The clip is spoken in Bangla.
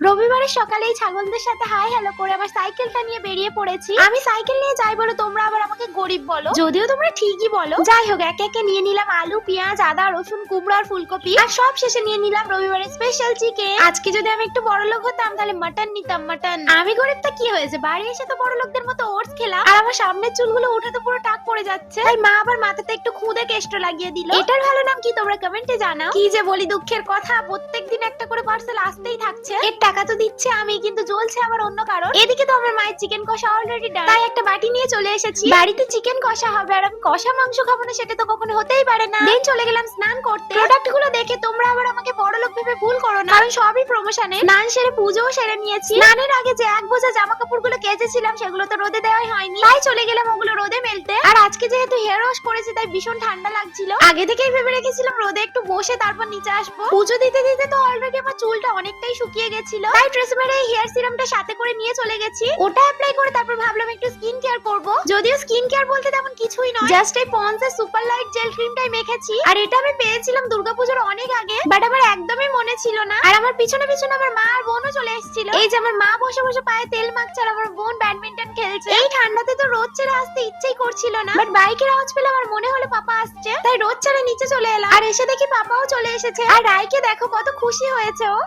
রবিবারের সকালে এই ছাগলদের সাথে হাই হ্যালো করে আমার সাইকেলটা নিয়ে বেরিয়ে পড়েছি। আমি সাইকেল নিয়ে যাই বলো, তোমরা আবার আমাকে গরিব বলো, যদিও তোমরা ঠিকই বলো। যাই হোক, একে একে নিয়ে নিলাম আলু, পেঁয়াজ, আদা, রসুন, কুমড়ো আর ফুলকপি, আর সব শেষে নিয়ে নিলাম রবিবারের স্পেশাল চিকেন। আজকে যদি আমি একটু বড় লোক হতাম তাহলে মাটন নিতাম, মাটন। আমি গরিবটা কি হয়েছে, বাড়ি এসে তো বড় লোকদের মতো ওটস খেলাম, আর আমার সামনের চুলগুলো উঠে তো পুরো টাক পড়ে যাচ্ছে। তাই মা আবার মাথাতে একটু খুদে কেষ্ট লাগিয়ে দিল। এটার ভালো নাম কি তোমরা কমেন্টে জানাও। কি যে বলি দুঃখের কথা, প্রত্যেকদিন একটা করে পার্সেল আসতেই থাকছে। এর টাকা তো দিচ্ছে আমি, কিন্তু জ্বলছে আবার অন্য কারণ। এদিকে তো আমার মায়ের চিকেন কষা অলরেডি ডান, তাই একটা বাটি নিয়ে চলে এসেছি। বাড়িতে চিকেন কষা হবে আর আমি কষা মাংস খাবো না, সেটা তো কখনো হতেই পারে না। দেন চলে গেলাম স্নান করতে। প্রোডাক্ট গুলো দেখে তোমরা আবার আমাকে বড় লোক ভেবে ভুল করো না, কারণ সবই প্রমোশনে। স্নান সেরে পুজোও সেরে নিয়েছি। স্নানের আগে যে এক বোঝা জামা কাপড় গুলো কেচেছিলাম সেগুলো তো রোদে দেওয়াই হয়নি, তাই চলে গেলাম ওগুলো রোদে মেলতে। আর আজকে যেহেতু হেয়ার ওয়াশ করেছি তাই ভীষণ ঠান্ডা লাগছিল। আগে থেকেই ভেবে রেখেছিলাম রোদে একটু বসে তারপর নিচে আসবো। পুজো দিতে দিতে তো অলরেডি আমার চুলটা অনেকটাই শুকিয়ে গেছিল, তাই ট্রেসমের এই হেয়ার সিরামটা সাথে করে নিয়ে চলে গেছি। ওটা অ্যাপ্লাই করে তারপর ভাবলাম একটু স্কিন কেয়ার করব। যদিও স্কিন কেয়ার বলতে তেমন কিছুই নয়, জাস্ট এই পন্ডস এর সুপার লাইট জেল ক্রিমটাই মেখেছি। আর এটা আমি পেয়েছিলাম দুর্গাপূজার অনেক আগে, বাট আমার একদমই মনে ছিল না। আর আমার পিছনে পিছনে আমার মা আর বোনও চলে এসেছিল। এই যে আমার মা বসে বসে পায়ে তেল মাখছে আর আমার বোন ব্যাডমিন্টন খেলছে। এই ঠান্ডাতে তো রোদ ছেড়ে আসতে ইচ্ছেই করছিল না, বাট বাইকের আওয়াজ পেলে আমার মনে হলো পাপা আসছে, তাই রোদ ছেড়ে নিচে চলে এলাম। আর এসে দেখি পাপাও চলে এসেছে। আর রাইকে দেখো কত খুশি হয়েছে ও।